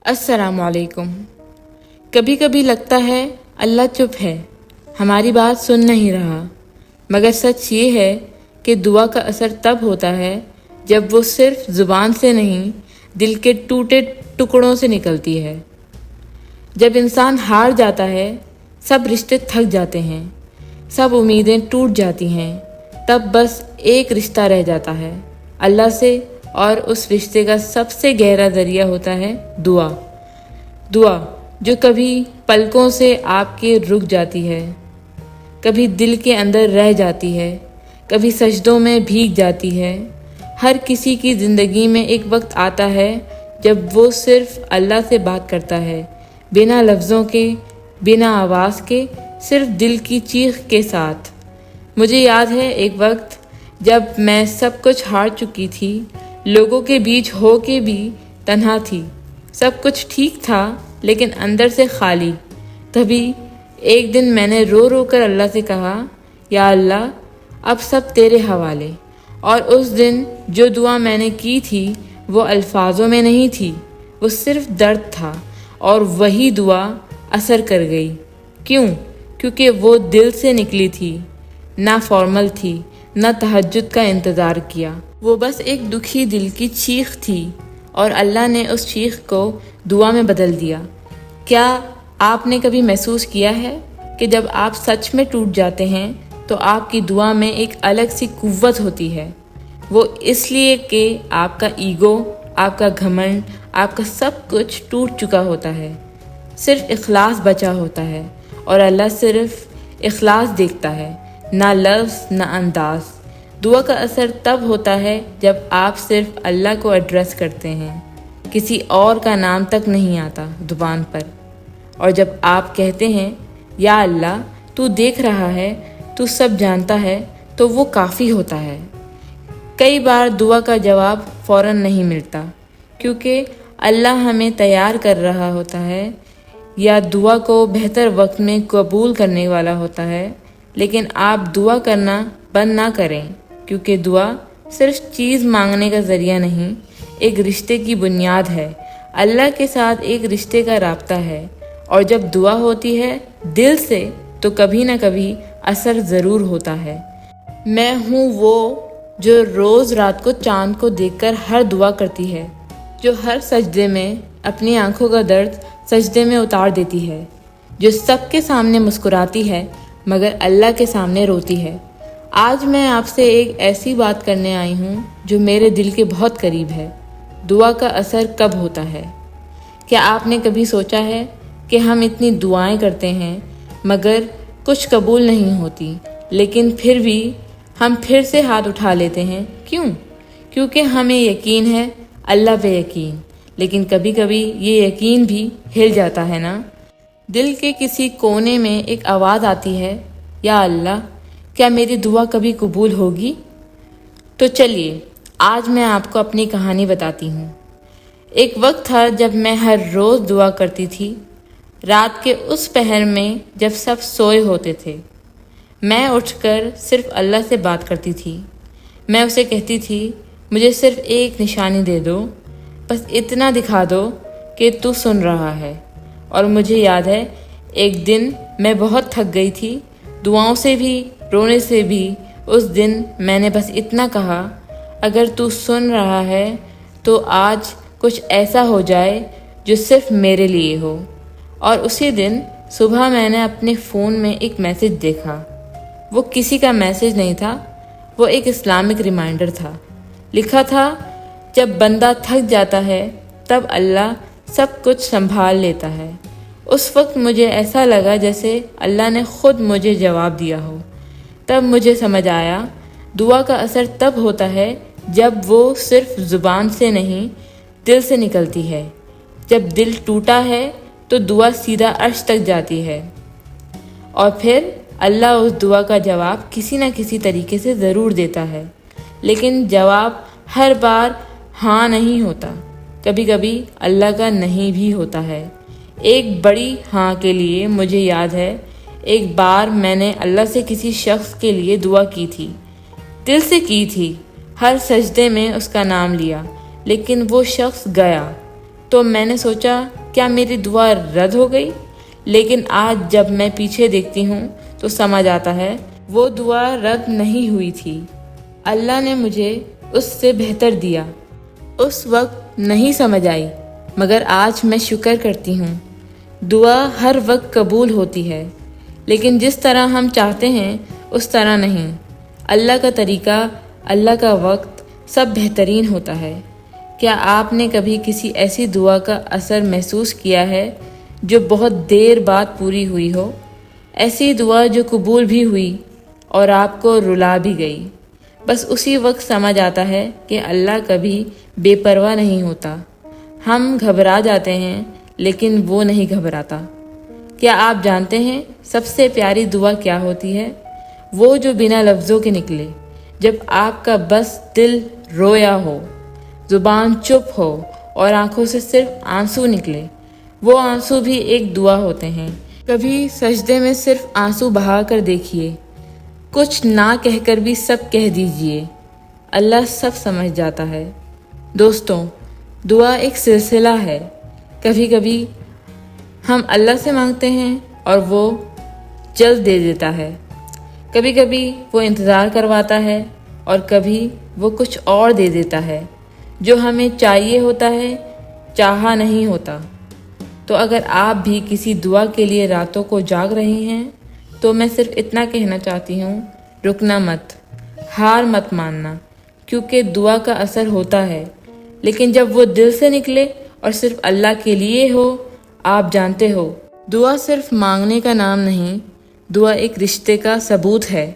अस्सलाम वालेकुम। कभी कभी लगता है अल्लाह चुप है, हमारी बात सुन नहीं रहा, मगर सच ये है कि दुआ का असर तब होता है जब वो सिर्फ ज़ुबान से नहीं, दिल के टूटे टुकड़ों से निकलती है। जब इंसान हार जाता है, सब रिश्ते थक जाते हैं, सब उम्मीदें टूट जाती हैं, तब बस एक रिश्ता रह जाता है अल्लाह से, और उस रिश्ते का सबसे गहरा ज़रिया होता है दुआ। दुआ जो कभी पलकों से आपके रुक जाती है, कभी दिल के अंदर रह जाती है, कभी सजदों में भीग जाती है। हर किसी की ज़िंदगी में एक वक्त आता है जब वो सिर्फ अल्लाह से बात करता है, बिना लफ्ज़ों के, बिना आवाज़ के, सिर्फ दिल की चीख के साथ। मुझे याद है एक वक्त जब मैं सब कुछ हार चुकी थी, लोगों के बीच हो के भी तन्हा थी, सब कुछ ठीक था लेकिन अंदर से खाली। तभी एक दिन मैंने रो रो कर अल्लाह से कहा, या अल्लाह अब सब तेरे हवाले। और उस दिन जो दुआ मैंने की थी वो अल्फाजों में नहीं थी, वो सिर्फ दर्द था, और वही दुआ असर कर गई। क्यों? क्योंकि वो दिल से निकली थी, ना फॉर्मल थी, ना तहज्जुद का इंतज़ार किया। वो बस एक दुखी दिल की चीख थी, और अल्लाह ने उस चीख को दुआ में बदल दिया। क्या आपने कभी महसूस किया है कि जब आप सच में टूट जाते हैं तो आपकी दुआ में एक अलग सी कुव्वत होती है? वो इसलिए कि आपका ईगो, आपका घमंड, आपका सब कुछ टूट चुका होता है, सिर्फ इखलास बचा होता है, और अल्लाह सिर्फ इखलास देखता है, ना लफ्ज़ ना अंदाज। दुआ का असर तब होता है जब आप सिर्फ अल्लाह को एड्रेस करते हैं, किसी और का नाम तक नहीं आता ज़ुबान पर। और जब आप कहते हैं, या अल्लाह तू देख रहा है, तू सब जानता है, तो वो काफ़ी होता है। कई बार दुआ का जवाब फ़ौरन नहीं मिलता, क्योंकि अल्लाह हमें तैयार कर रहा होता है, या दुआ को बेहतर वक्त में कबूल करने वाला होता है। लेकिन आप दुआ करना बंद ना करें, क्योंकि दुआ सिर्फ चीज़ मांगने का ज़रिया नहीं, एक रिश्ते की बुनियाद है। अल्लाह के साथ एक रिश्ते का राब्ता है, और जब दुआ होती है दिल से तो कभी ना कभी असर ज़रूर होता है। मैं हूँ वो जो रोज़ रात को चाँद को देखकर हर दुआ करती है, जो हर सजदे में अपनी आंखों का दर्द सजदे में उतार देती है, जो सबके सामने मुस्कुराती है मगर अल्लाह के सामने रोती है। आज मैं आपसे एक ऐसी बात करने आई हूँ जो मेरे दिल के बहुत करीब है। दुआ का असर कब होता है? क्या आपने कभी सोचा है कि हम इतनी दुआएं करते हैं मगर कुछ कबूल नहीं होती, लेकिन फिर भी हम फिर से हाथ उठा लेते हैं? क्यों? क्योंकि हमें यकीन है, अल्लाह पे यकीन, लेकिन कभी कभी ये यकीन भी हिल जाता है ना। दिल के किसी कोने में एक आवाज़ आती है, या अल्लाह क्या मेरी दुआ कभी कबूल होगी? तो चलिए आज मैं आपको अपनी कहानी बताती हूँ। एक वक्त था जब मैं हर रोज़ दुआ करती थी, रात के उस पहर में जब सब सोए होते थे। मैं उठकर सिर्फ अल्लाह से बात करती थी। मैं उसे कहती थी, मुझे सिर्फ एक निशानी दे दो, बस इतना दिखा दो कि तू सुन रहा है। और मुझे याद है एक दिन मैं बहुत थक गई थी, दुआओं से भी, रोने से भी। उस दिन मैंने बस इतना कहा, अगर तू सुन रहा है तो आज कुछ ऐसा हो जाए जो सिर्फ मेरे लिए हो। और उसी दिन सुबह मैंने अपने फ़ोन में एक मैसेज देखा। वो किसी का मैसेज नहीं था, वो एक इस्लामिक रिमाइंडर था। लिखा था, जब बंदा थक जाता है तब अल्लाह सब कुछ संभाल लेता है। उस वक्त मुझे ऐसा लगा जैसे अल्लाह ने ख़ुद मुझे जवाब दिया हो। तब मुझे समझ आया, दुआ का असर तब होता है जब वो सिर्फ ज़ुबान से नहीं, दिल से निकलती है। जब दिल टूटा है तो दुआ सीधा अर्श तक जाती है, और फिर अल्लाह उस दुआ का जवाब किसी न किसी तरीके से ज़रूर देता है। लेकिन जवाब हर बार हाँ नहीं होता, कभी कभी अल्लाह का नहीं भी होता है। एक बड़ी हाँ के लिए मुझे याद है, एक बार मैंने अल्लाह से किसी शख्स के लिए दुआ की थी, दिल से की थी, हर सजदे में उसका नाम लिया, लेकिन वो शख्स गया تو میں نے سوچا کیا میری دعا رد ہو گئی، لیکن آج جب میں پیچھے دیکھتی ہوں تو سمجھ آتا ہے وہ دعا رد نہیں ہوئی تھی، اللہ نے مجھے اس سے بہتر دیا۔ اس وقت نہیں سمجھ آئی، مگر آج میں شکر کرتی ہوں۔ دعا ہر وقت قبول ہوتی ہے، لیکن جس طرح ہم چاہتے ہیں اس طرح نہیں۔ اللہ کا طریقہ، اللہ کا وقت سب بہترین ہوتا ہے۔ کیا آپ نے کبھی کسی ایسی دعا کا اثر محسوس کیا ہے جو بہت دیر بعد پوری ہوئی ہو؟ ایسی دعا جو قبول بھی ہوئی اور آپ کو رلا بھی گئی، بس اسی وقت سمجھ آتا ہے کہ اللہ کبھی بے پرواہ نہیں ہوتا۔ ہم گھبرا جاتے ہیں لیکن وہ نہیں گھبراتا۔ کیا آپ جانتے ہیں سب سے پیاری دعا کیا ہوتی ہے؟ وہ جو بنا لفظوں کے نکلے، جب آپ کا بس دل رویا ہو، زبان چپ ہو اور آنکھوں سے صرف آنسو نکلے۔ وہ آنسو بھی ایک دعا ہوتے ہیں۔ کبھی سجدے میں صرف آنسو بہا کر دیکھیے، کچھ نہ کہہ کر بھی سب کہہ دیجئے، اللہ سب سمجھ جاتا ہے۔ دوستوں، دعا ایک سلسلہ ہے۔ کبھی کبھی ہم اللہ سے مانگتے ہیں اور وہ جلد دے دیتا ہے، کبھی کبھی وہ انتظار کرواتا ہے اور کبھی وہ کچھ اور دے دیتا ہے جو ہمیں چاہیے ہوتا ہے، چاہا نہیں ہوتا۔ تو اگر آپ بھی کسی دعا کے لیے راتوں کو جاگ رہے ہیں تو میں صرف اتنا کہنا چاہتی ہوں، رکنا مت، ہار مت ماننا، کیونکہ دعا کا اثر ہوتا ہے، لیکن جب وہ دل سے نکلے اور صرف اللہ کے لیے ہو۔ آپ جانتے ہو، دعا صرف مانگنے کا نام نہیں، دعا ایک رشتے کا ثبوت ہے،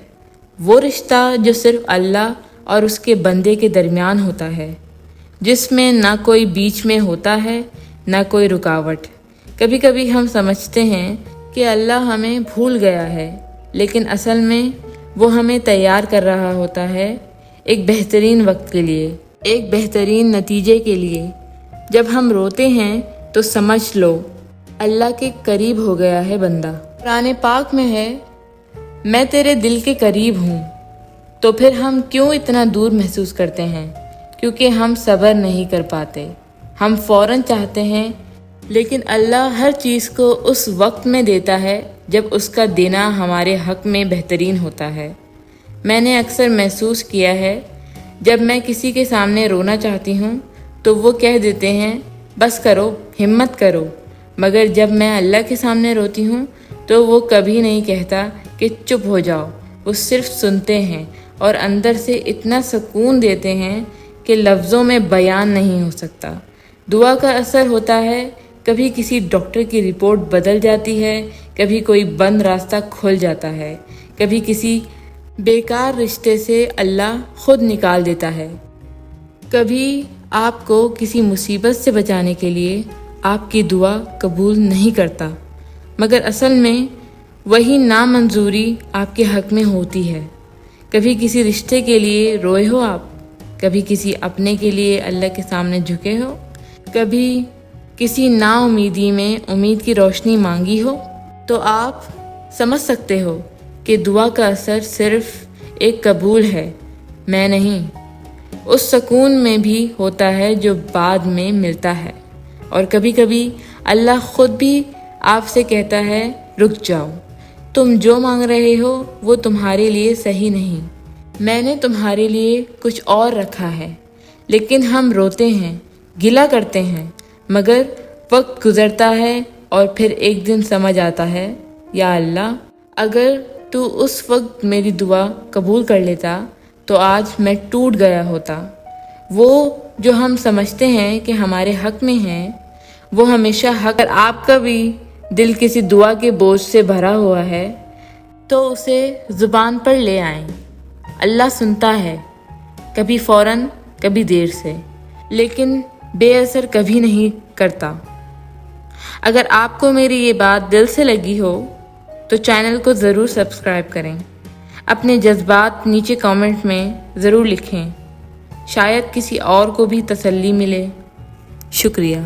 وہ رشتہ جو صرف اللہ اور اس کے بندے کے درمیان ہوتا ہے، جس میں نہ کوئی بیچ میں ہوتا ہے نہ کوئی رکاوٹ۔ کبھی کبھی ہم سمجھتے ہیں کہ اللہ ہمیں بھول گیا ہے، لیکن اصل میں وہ ہمیں تیار کر رہا ہوتا ہے ایک بہترین وقت کے لیے، ایک بہترین نتیجے کے لیے۔ جب ہم روتے ہیں تو سمجھ لو اللہ کے قریب ہو گیا ہے بندہ۔ قرآن پاک میں ہے، میں تیرے دل کے قریب ہوں۔ تو پھر ہم کیوں اتنا دور محسوس کرتے ہیں؟ کیونکہ ہم صبر نہیں کر پاتے، ہم فوراً چاہتے ہیں، لیکن اللہ ہر چیز کو اس وقت میں دیتا ہے جب اس کا دینا ہمارے حق میں بہترین ہوتا ہے۔ میں نے اکثر محسوس کیا ہے، جب میں کسی کے سامنے رونا چاہتی ہوں تو وہ کہہ دیتے ہیں بس کرو، ہمت کرو، مگر جب میں اللہ کے سامنے روتی ہوں تو وہ کبھی نہیں کہتا کہ چپ ہو جاؤ، وہ صرف سنتے ہیں اور اندر سے اتنا سکون دیتے ہیں کہ لفظوں میں بیان نہیں ہو سکتا۔ دعا کا اثر ہوتا ہے، کبھی کسی ڈاکٹر کی رپورٹ بدل جاتی ہے، کبھی کوئی بند راستہ کھل جاتا ہے، کبھی کسی بیکار رشتے سے اللہ خود نکال دیتا ہے، کبھی آپ کو کسی مصیبت سے بچانے کے لیے آپ کی دعا قبول نہیں کرتا، مگر اصل میں وہی نامنظوری آپ کے حق میں ہوتی ہے۔ کبھی کسی رشتے کے لیے روئے ہو آپ، کبھی کسی اپنے کے لیے اللہ کے سامنے جھکے ہو، کبھی کسی نا امیدی میں امید کی روشنی مانگی ہو، تو آپ سمجھ سکتے ہو کہ دعا کا اثر صرف ایک قبول ہے، میں نہیں، اس سکون میں بھی ہوتا ہے جو بعد میں ملتا ہے۔ اور کبھی کبھی اللہ خود بھی آپ سے کہتا ہے رک جاؤ، تم جو مانگ رہے ہو وہ تمہارے لیے صحیح نہیں، میں نے تمہارے لیے کچھ اور رکھا ہے۔ لیکن ہم روتے ہیں، گلہ کرتے ہیں، مگر وقت گزرتا ہے اور پھر ایک دن سمجھ آتا ہے، یا اللہ، اگر تو اس وقت میری دعا قبول کر لیتا تو آج میں ٹوٹ گیا ہوتا۔ وہ جو ہم سمجھتے ہیں کہ ہمارے حق میں ہیں، وہ ہمیشہ حق۔ اگر آپ کا بھی دل کسی دعا کے بوجھ سے بھرا ہوا ہے تو اسے زبان پر لے آئیں، اللہ سنتا ہے، کبھی فوراً، کبھی دیر سے، لیکن بے اثر کبھی نہیں کرتا۔ اگر آپ کو میری یہ بات دل سے لگی ہو تو چینل کو ضرور سبسکرائب کریں، اپنے جذبات نیچے کامنٹ میں ضرور لکھیں، شاید کسی اور کو بھی تسلی ملے۔ شکریہ۔